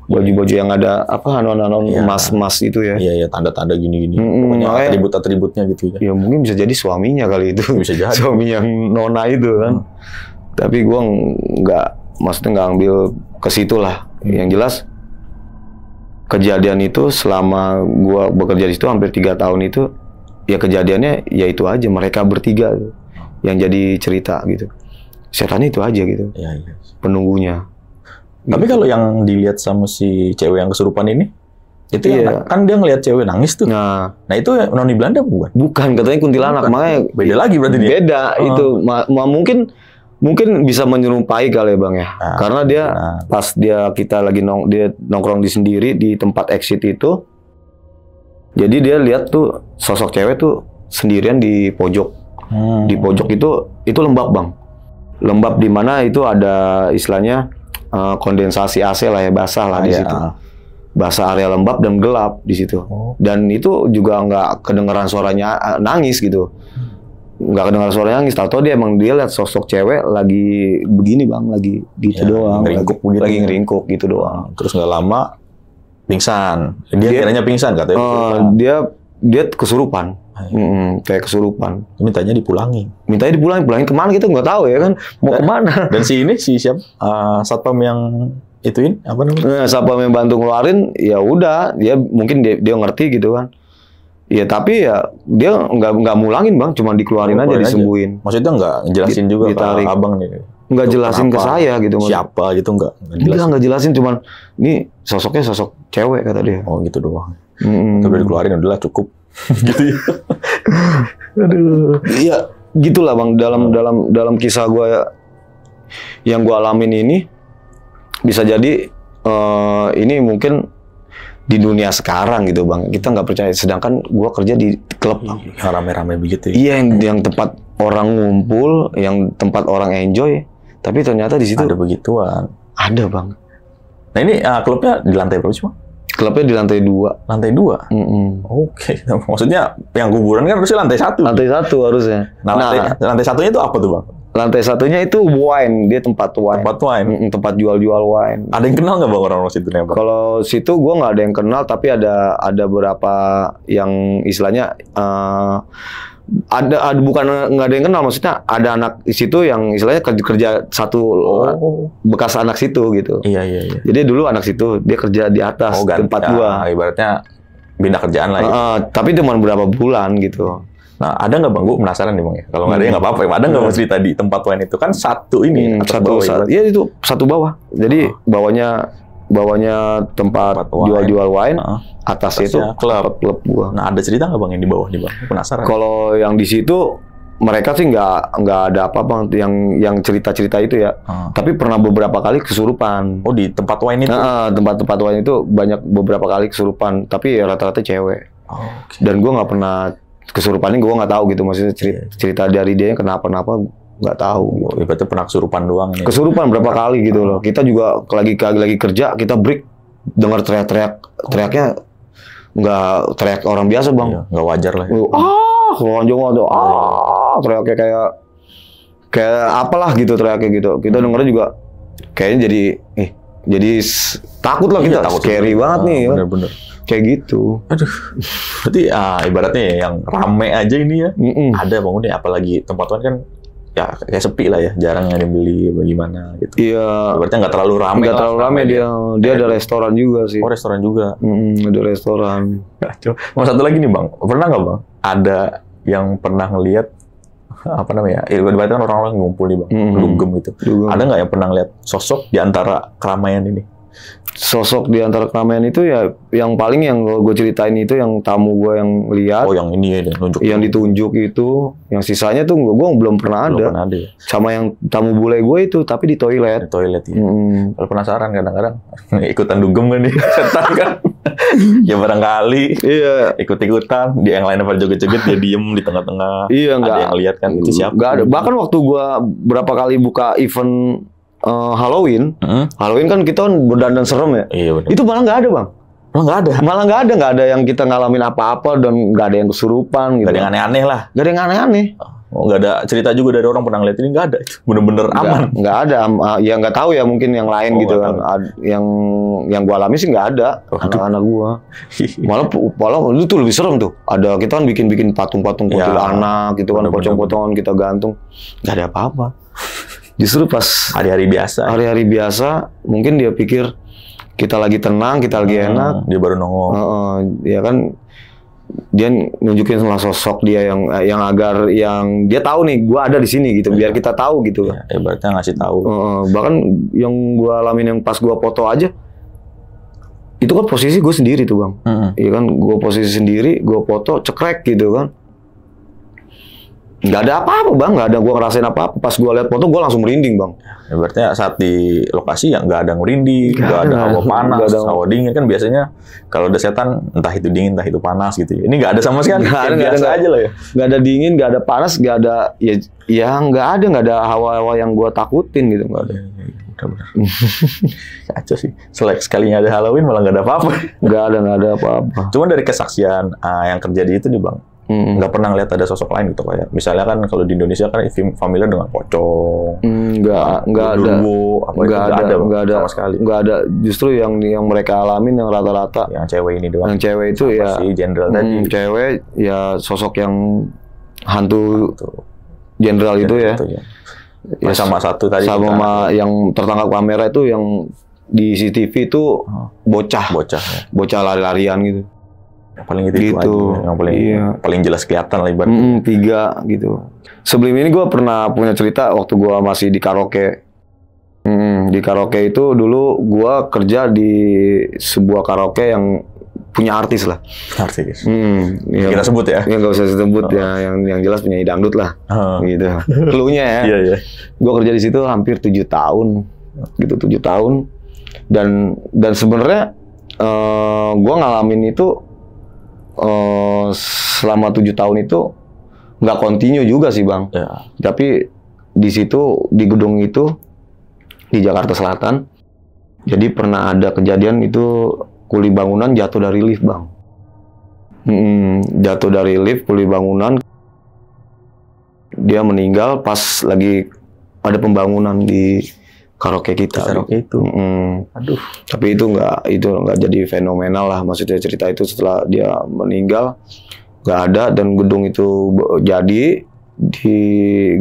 Baju-baju yang ada apa anon-anon emas-emas itu ya. Iya, tanda-tanda gini-gini. Pokoknya atribut-atributnya gitu ya. Ya mungkin bisa jadi suaminya kali itu. Bisa jadi. Suami yang nona itu kan. Tapi gua maksudnya nggak ambil ke situ lah. Yang jelas kejadian itu selama gua bekerja di situ hampir 3 tahun itu, ya kejadiannya ya itu aja, mereka bertiga yang jadi cerita gitu. Setannya itu aja gitu. Iya. Penunggunya. Tapi kalau yang dilihat sama si cewek yang kesurupan ini, itu kan dia ngelihat cewek nangis tuh. Nah itu noni Belanda bukan? Bukan, katanya kuntilanak. Makanya beda lagi berarti dia. Beda itu. Mungkin bisa menyerupai kali ya bang ya. Karena dia pas kita lagi nongkrong di sendiri di tempat exit itu, jadi dia lihat tuh sosok cewek tuh sendirian di pojok. Di pojok itu lembab bang. Lembab di mana itu ada istilahnya kondensasi AC lah ya, basah lah di situ. Basah, area lembab dan gelap di situ. Dan itu juga nggak kedengeran suaranya nangis gitu. Nggak kedengar suara nangis, tahu dia emang dia lihat sosok cewek lagi begini bang, lagi gitu doang, lagi ngeringkuk gitu doang. Terus nggak lama pingsan, dia kiranya pingsan katanya. Dia kesurupan, kayak kesurupan. Mintanya dipulangin kemana kita nggak tahu ya kan, mau kemana. Dan si siapa? Satpam yang ituin apa namanya? Satpam yang bantu ngeluarin, ya udah dia mungkin dia ngerti gitu kan. Ya tapi ya dia nggak mulangin bang, cuma dikeluarin aja, disembuhin. Maksudnya nggak jelasin juga ke abang nih? Nggak jelasin ke saya gitu. Siapa gitu nggak jelasin, cuman ini sosoknya sosok cewek kata dia. Oh gitu doang. Udah dikeluarin udahlah cukup. Gitu ya. Aduh. Iya gitulah bang, dalam kisah gue yang gue alamin ini bisa jadi ini mungkin di dunia sekarang gitu bang, kita nggak percaya. Sedangkan gue kerja di klub rame-rame begitu. Iya, yang tempat orang ngumpul, yang tempat orang enjoy, tapi ternyata di situ ada begituan. Ada bang. Nah ini klubnya di lantai berapa sih bang? Klubnya di lantai 2. Lantai 2? Oke. Maksudnya yang kuburan kan harusnya lantai 1. Lantai 1 harusnya. Nah lantai satunya itu apa tuh bang? Lantai satunya itu wine, dia tempat wine. Tempat wine? Tempat jual-jual wine. Ada yang kenal nggak bang orang-orang situ? Kalau situ gue nggak ada yang kenal, tapi ada beberapa yang istilahnya ada bukan nggak ada yang kenal, maksudnya ada anak di situ yang istilahnya kerja satu bekas anak situ gitu. Iya. Jadi dulu anak situ dia kerja di atas tempat gua. Ibaratnya pindah kerjaan lah. Tapi cuma beberapa bulan gitu. Nah ada nggak bang? Gue penasaran nih bang ya. Kalau nggak ada ya nggak apa-apa. Ada nggak cerita di tempat wine itu kan satu ini iya itu satu bawah. Jadi bawahnya tempat jual-jual wine, atasnya itu klub gua. Nah ada cerita nggak bang yang di bawah nih bang? Penasaran. Kalau yang di situ mereka sih nggak ada apa-apa yang cerita-cerita itu ya. Tapi pernah beberapa kali kesurupan. Oh di tempat wine itu? Tempat wine itu banyak beberapa kali kesurupan. Tapi ya rata-rata cewek. Okay. Dan gua nggak pernah kesurupannya, gue nggak tahu gitu, maksudnya cerita dari dia yang kenapa nggak tahu. Gitu. Berarti pernah kesurupan doang nih. Kesurupan berapa kali gitu loh. Kita juga lagi kerja, kita break, dengar teriaknya nggak teriak orang biasa bang. Iya, nggak wajar lah. Lonjong tuh, teriaknya kayak apalah gitu teriaknya gitu. Kita dengarnya juga kayaknya jadi takut lah kita. Takut scary banget nih. Bener-bener. Kayak gitu. Aduh. Berarti ibaratnya ya, yang rame aja ini ya. Ada bang ini, apalagi tempat kan ya kayak sepi lah ya, jarang yang dibeli bagaimana gitu. Iya. Berarti nggak terlalu rame. Nggak terlalu rame dia ada restoran juga sih. Oh restoran juga. Ada restoran. Mau satu lagi nih bang, pernah nggak bang? Ada yang pernah ngelihat apa namanya? Ibaratnya kan orang-orang ngumpul nih bang, dugem gitu. Ada nggak yang pernah ngelihat sosok di antara keramaian ini? Sosok di antara keramaian itu ya yang paling yang gue ceritain itu yang tamu gue yang lihat. Oh yang ini ya, nunjuk. Yang ditunjuk itu, yang sisanya tuh gue belum pernah ada. Ya. Sama yang tamu bule gue itu, tapi di toilet. Di toilet ya. Kalau penasaran kadang-kadang ikutan dugem kan nih, setan kan. Ya barangkali. Iya. Ikut-ikutan, dia yang lainnya pada joget-joget, dia diem di tengah-tengah. Iya nggak. Ada yang lihat kan itu siapa? Nggak ada. Bahkan waktu gue berapa kali buka event Halloween kan kita berdandan serem ya. Iya benar. Itu malah nggak ada bang. Malah nggak ada yang kita ngalamin apa-apa dan nggak ada yang kesurupan. Nggak ada yang aneh-aneh lah. Nggak ada yang aneh-aneh. Oh, nggak ada cerita juga dari orang pernah ngeliat ini, nggak ada. Bener-bener aman. Nggak ada. Ya nggak tahu ya, mungkin yang lain gitu kan. Yang gua alami sih nggak ada. Anak-anak gua. Malah itu tuh lebih serem tuh. Ada kita kan bikin patung-patung kuntilanak gitu kan, pocong-pocongan kita gantung. Nggak ada apa-apa. Justru pas hari-hari biasa, mungkin dia pikir kita lagi tenang, kita lagi enak. Dia baru nongol. Ya kan, dia nunjukin salah sosok dia yang agar yang dia tahu nih, gua ada di sini gitu, biar kita tahu gitu. Ya, berarti ngasih tahu. Bahkan yang gua alamin yang pas gua foto aja, itu kan posisi gue sendiri tuh bang. Iya kan, gua posisi sendiri, gua foto, cekrek gitu kan. Nggak ada apa-apa bang, nggak ada gue ngerasain apa-apa. Pas gue lihat foto gue langsung merinding bang. Ya, berarti saat di lokasi ya nggak ada merinding, nggak ada hawa panas, hawa dingin kan biasanya kalau ada setan entah itu dingin entah itu panas gitu. Ini nggak ada sama sekali. Nggak ada aja lah ya. Nggak ada dingin, nggak ada panas, nggak ada ya nggak ada hawa-hawa yang gue takutin gitu, nggak ada. Benar-benar. Kacau sih. Sekalinya ada Halloween malah nggak ada apa-apa. Nggak ada apa-apa. Cuma dari kesaksian yang kerja di itu nih bang. Nggak pernah ngeliat ada sosok lain gitu kayak misalnya kan kalau di Indonesia kan familiar dengan pocong, nggak ada sama sekali. Nggak ada, justru yang mereka alamin yang rata-rata yang cewek ini doang. Yang cewek itu ya si jenderal tadi. Cewek ya sosok yang hantu jenderal itu ya. Ya sama satu tadi sama yang tertangkap kamera itu yang di CCTV itu bocah lari-larian gitu. Paling itu aja. Yang paling jelas kelihatan lah ibaratnya. 3 gitu. Sebelum ini gue pernah punya cerita waktu gue masih di karaoke. Di karaoke itu dulu gue kerja di sebuah karaoke yang punya artis lah. Artis. Kita sebut ya? Ya nggak usah sebut ya. Yang jelas penyanyi dangdut lah. Gitu. Cluenya ya. Iya. Gue kerja di situ hampir 7 tahun. Gitu 7 tahun. Dan sebenarnya gue ngalamin itu selama 7 tahun itu nggak continue juga sih bang. Ya. Tapi di situ di gedung itu di Jakarta Selatan. Jadi pernah ada kejadian itu kuli bangunan jatuh dari lift bang. Jatuh dari lift kuli bangunan. Dia meninggal pas lagi ada pembangunan di karaoke kita. Karaoke itu. Aduh. Tapi itu nggak jadi fenomenal lah. Maksudnya cerita itu setelah dia meninggal nggak ada dan gedung itu jadi di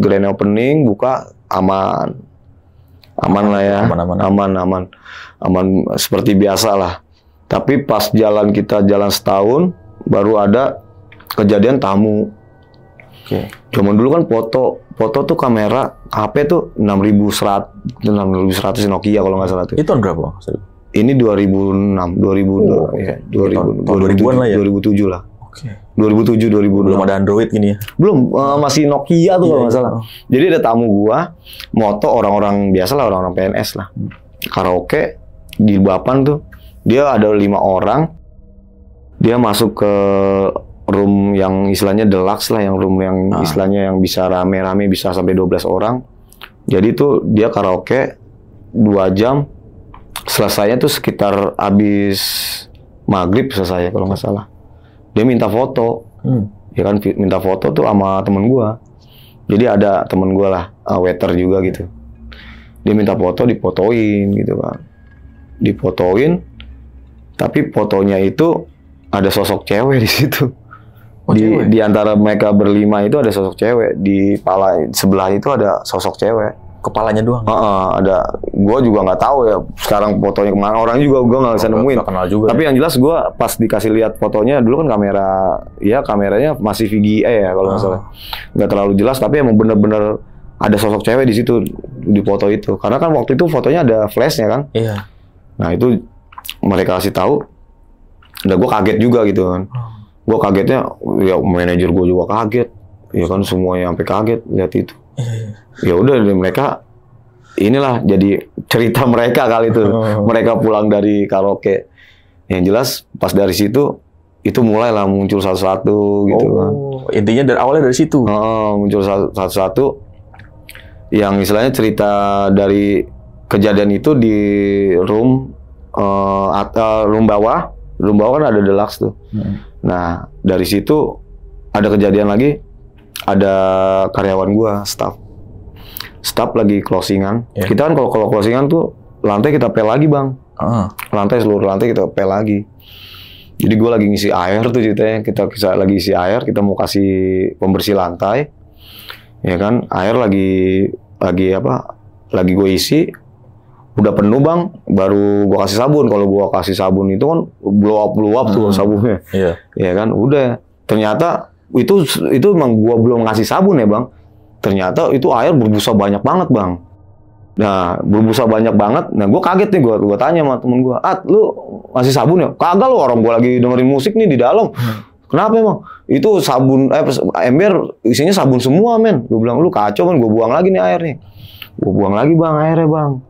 grand opening buka aman lah ya. Aman seperti biasa lah. Tapi pas kita jalan setahun baru ada kejadian tamu. Oke. Zaman dulu kan foto tuh kamera HP tuh 6100 Nokia kalau nggak salah tuh. Itu tahun berapa? Ini 2006, 2000-an lah ya. 2007 lah. Oke. 2007, 2006. Belum ada Android gini ya? Belum, masih Nokia tuh kalau nggak salah. Jadi ada tamu gua, moto orang-orang biasa lah, orang-orang PNS lah. Karaoke di Bapan tuh, dia ada 5 orang. Dia masuk ke room yang istilahnya deluxe lah, yang room yang istilahnya yang bisa rame-rame, bisa sampai 12 orang. Jadi tuh dia karaoke 2 jam, selesainya tuh sekitar habis maghrib selesai kalau nggak salah. Dia minta foto, ya kan minta foto tuh sama temen gua. Jadi ada temen gua lah, waiter juga gitu. Dia minta foto, difotoin gitu kan. Difotoin, tapi fotonya itu ada sosok cewek di situ. Di antara mereka berlima itu ada sosok cewek. Di pala sebelah itu ada sosok cewek. Kepalanya doang? Ada. Gue juga nggak tahu ya sekarang fotonya kemana. Orang juga gue nggak bisa nemuin. Kenal juga. Tapi yang jelas gue pas dikasih lihat fotonya dulu kan kameranya masih VGA ya kalau nggak salah. Nggak terlalu jelas tapi emang bener-bener ada sosok cewek di situ di foto itu. Karena kan waktu itu fotonya ada flashnya kan. Iya. Nah itu mereka kasih tahu. Udah gue kaget juga gitu kan. Gue kagetnya, ya manajer gue juga kaget, ya kan semuanya sampai kaget lihat itu. Ya udah mereka, inilah jadi cerita mereka kali itu. Mereka pulang dari karaoke. Yang jelas pas dari situ itu mulailah muncul satu-satu gitu kan. Intinya dari awalnya dari situ. Muncul satu-satu. Yang istilahnya cerita dari kejadian itu di room bawah. Room bawah kan ada deluxe tuh. Nah, dari situ ada kejadian lagi, ada karyawan gua, staff lagi closingan. Kita kan kalau closingan tuh lantai kita pel lagi bang, seluruh lantai kita pel lagi. Jadi gua lagi ngisi air tuh ceritanya, kita lagi isi air, kita mau kasih pembersih lantai, ya kan, air lagi gue isi. Udah penuh bang, baru gua kasih sabun. Kalau gua kasih sabun itu kan blow up tuh sabunnya. Iya. Ya kan, udah. Ternyata itu emang gua belum ngasih sabun ya bang. Ternyata itu air berbusa banyak banget bang. Nah, berbusa banyak banget. Nah, gua kaget nih, gua tanya sama temen gua, lu ngasih sabun ya? Kagak lu, orang gua lagi dengerin musik nih di dalam. Kenapa emang? Itu sabun, ember isinya sabun semua men. Gua bilang, lu kacau kan, gua buang lagi nih air nih. Gua buang lagi bang airnya bang.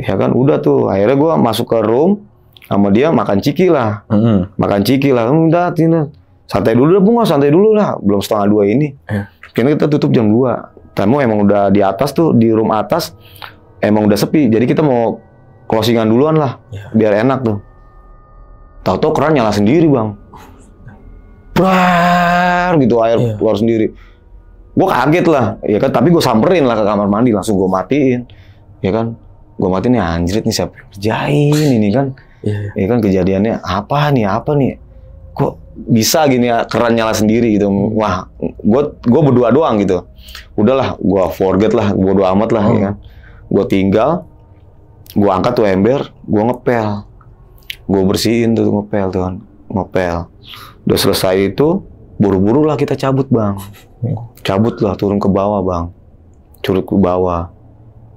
Ya kan udah tuh akhirnya gue masuk ke room sama dia makan ciki lah. Udah santai dulu lah bunga, santai dulu lah, belum 1:30 ini. Karena kita tutup jam 2. Tamu emang udah di atas tuh, di room atas emang udah sepi, jadi kita mau closingan duluan lah biar enak tuh. Tahu-tahu keran nyala sendiri bang, brar gitu air keluar sendiri. Gue kaget lah, ya kan, tapi gue samperin lah ke kamar mandi, langsung gue matiin, ya kan. Gue matiin nih, anjrit nih siapa yang kerjain ini kan. Ya kan kejadiannya apa nih kok bisa gini ya, keran nyala sendiri gitu. Wah, gue berdua doang gitu. Udahlah, gue forget lah, bodo amat lah ya kan. Gue tinggal, gue angkat tuh ember, gue ngepel. Gue bersihin tuh ngepel tuh kan. ngepel. Udah selesai itu, buru-buru lah kita cabut bang. Cabut lah, turun ke bawah bang. Turun ke bawah.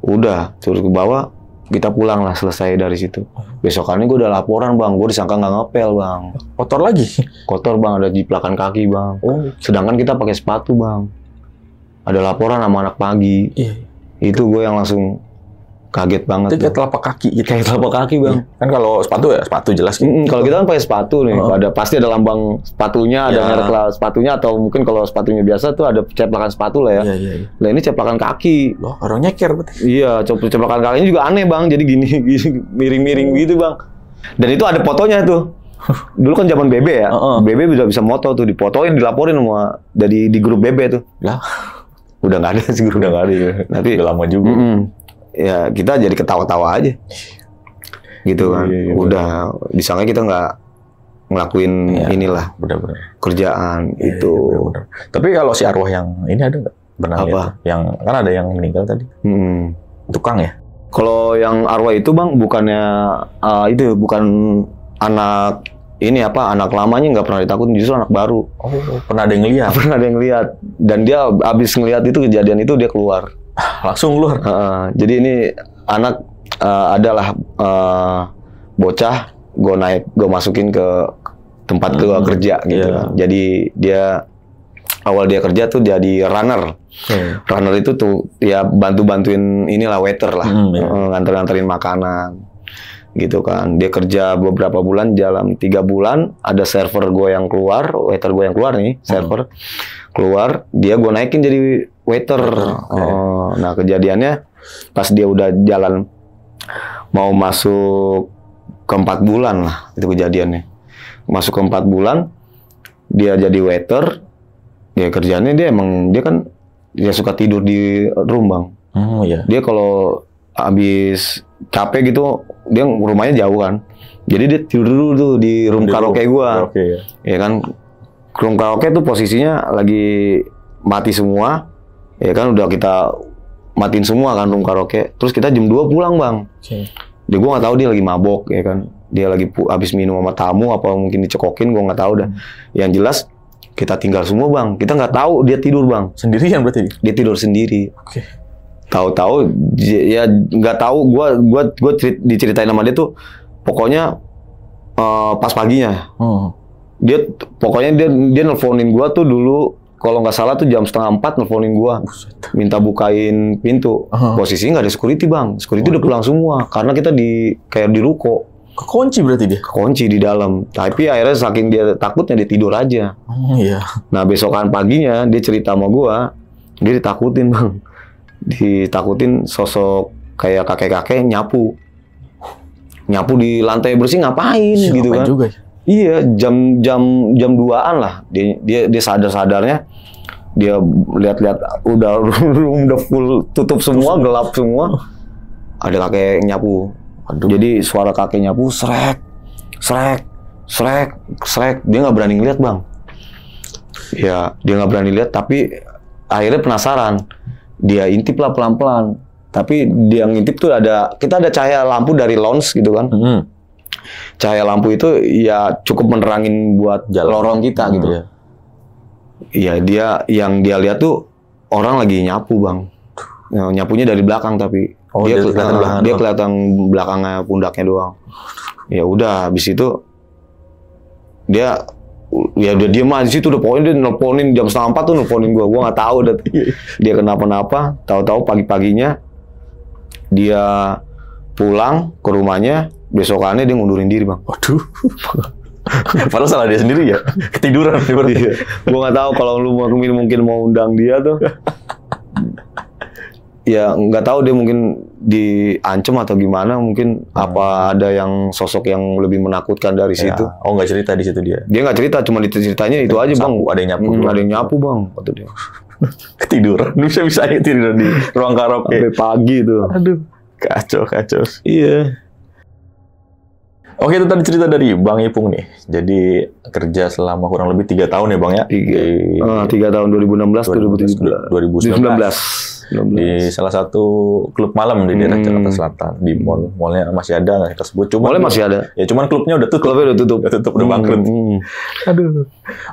Udah, turun ke bawah, kita pulang lah selesai dari situ. Besokannya gue udah laporan bang, gue disangka nggak ngepel bang. Kotor lagi? Kotor bang, ada jiplakan kaki bang. Oh. Sedangkan kita pakai sepatu bang. Ada laporan sama anak pagi. Iya. Itu gue yang langsung kaget banget. Itu kayak telapak kaki gitu. Kayak telapak kaki bang. Kan kalau sepatu ya sepatu jelas gitu. Kalau kita kan pakai sepatu nih, pasti ada lambang sepatunya, ada merek sepatunya, atau mungkin kalau sepatunya biasa tuh ada ceplakan sepatu lah ya. Iya. Nah ini ceplakan kaki. Loh, orang nyeker berarti. Iya, ceplakan kakinya juga aneh bang, jadi gini miring-miring gitu bang. Dan itu ada fotonya tuh. Dulu kan zaman BB ya, BB udah bisa moto tuh, difotoin, dilaporin sama di grup BB tuh. Lah, udah nggak ada sih, udah nggak ada. Nanti udah lama juga. Ya kita jadi ketawa-tawa aja, gitu kan. Iya. Udah disangka kita nggak ngelakuin inilah benar-benar kerjaan itu. Bener. Tapi kalau si arwah yang ini ada nggak? Pernah apa? Lihat? Yang kan ada yang meninggal tadi. Tukang ya? Kalau yang arwah itu bang, bukannya itu bukan anak ini anak lamanya nggak pernah ditakutin, justru anak baru. Oh, pernah ada yang lihat? Pernah ada yang lihat, dan dia abis ngelihat itu kejadian itu dia keluar. Langsung keluar. Jadi ini anak adalah bocah, gue masukin ke tempat gue kerja gitu kan. Jadi dia awal dia kerja tuh jadi runner. Runner itu tuh ya bantuin inilah waiter lah, nganterin makanan gitu kan. Dia kerja beberapa bulan, dalam 3 bulan ada server gue yang keluar, waiter gue yang keluar nih, server keluar, dia gue naikin jadi waiter. Nah kejadiannya pas dia udah jalan mau masuk ke 4 bulan lah, itu kejadiannya. Masuk ke 4 bulan dia jadi waiter. Ya kerjaannya dia kan dia suka tidur di room bang. Dia kalau habis capek gitu, dia rumahnya jauh kan, jadi dia tidur dulu tuh di room karaoke gua. Ya kan, room karaoke tuh posisinya lagi mati semua. Ya kan udah kita matiin semua kan room karaoke. Terus kita jam 2 pulang bang. Dia gua nggak tahu dia lagi mabok ya kan. Dia lagi habis minum sama tamu apa mungkin dicekokin, gua nggak tahu dah. Yang jelas kita tinggal semua bang. Kita nggak tahu dia tidur bang. Sendirian berarti? Dia tidur sendiri. Tahu-tahu ya nggak tahu. Gua diceritain sama dia tuh. Pokoknya pas paginya. Dia pokoknya dia nelponin gua tuh dulu. Kalau nggak salah tuh jam 3:30 nelponin gua. Minta bukain pintu. Posisinya nggak ada security bang. Security udah pulang semua. Karena kita kayak di ruko. Kekunci berarti dia? Kekunci di dalam. Tapi akhirnya saking dia takutnya dia tidur aja. Nah besokan paginya dia cerita sama gua, dia ditakutin bang. Ditakutin sosok kayak kakek-kakek nyapu di lantai bersih ngapain gitu kan? Juga. Iya jam 2-an lah. Dia sadar-sadarnya dia lihat-lihat udah full tutup semua, gelap semua. Ada kakek nyapu. Jadi suara kakek nyapu srek. Dia nggak berani ngeliat bang. Ya dia nggak berani lihat, tapi akhirnya penasaran. Dia intip lah pelan-pelan. Tapi dia ngintip tuh kita ada cahaya lampu dari lounge gitu kan. Cahaya lampu itu ya cukup menerangin buat lorong kita gitu. Iya yang dia lihat tuh orang lagi nyapu bang. Nyapunya dari belakang tapi. Dia kelihatan belakangnya pundaknya doang. Ya udah, habis itu dia diem aja di situ. Udah pokoknya dia nelponin jam 3:30 tuh nelponin gua nggak tahu dia kenapa-napa. Tahu-tahu pagi-paginya dia pulang ke rumahnya. Besokannya dia ngundurin diri bang. Waduh. Padahal salah dia sendiri ya. Ketiduran. Gua nggak tahu kalau lu mungkin mau undang dia tuh. Ya nggak tahu dia mungkin diancam atau gimana, mungkin apa ada yang sosok yang lebih menakutkan dari situ. Oh nggak cerita di situ dia nggak cerita, cuma ceritanya itu aja bang. Ada yang nyapu, ada yang nyapu bang, kata dia. Ketiduran, bisa tidur di ruang karaoke sampai pagi tuh. Aduh, kacau. Iya. Oke, itu tadi cerita dari Bang Ipung nih. Jadi kerja selama kurang lebih 3 tahun ya Bang ya? 3 tahun, 2016, 2019. di salah satu klub malam di daerah Jakarta Selatan, di mallnya masih ada nggak kita sebut? Cuma Mallnya masih ada. Ya cuman klubnya udah tutup. Klubnya udah tutup. Udah bangkrut. Aduh.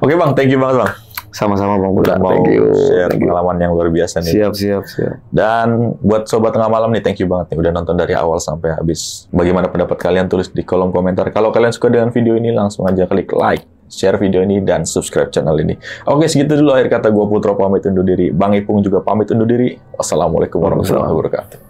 Oke Bang, thank you banget Bang. Sama-sama Bang Kuda. Mau Thank you. share pengalaman yang luar biasa nih. Siap. Dan buat Sobat Tengah Malam nih, thank you banget nih udah nonton dari awal sampai habis. Bagaimana pendapat kalian? Tulis di kolom komentar. Kalau kalian suka dengan video ini, langsung aja klik like, share video ini, dan subscribe channel ini. Oke, segitu dulu akhir kata gue Putro pamit undur diri. Bang Ipung juga pamit undur diri. Wassalamualaikum warahmatullahi wabarakatuh.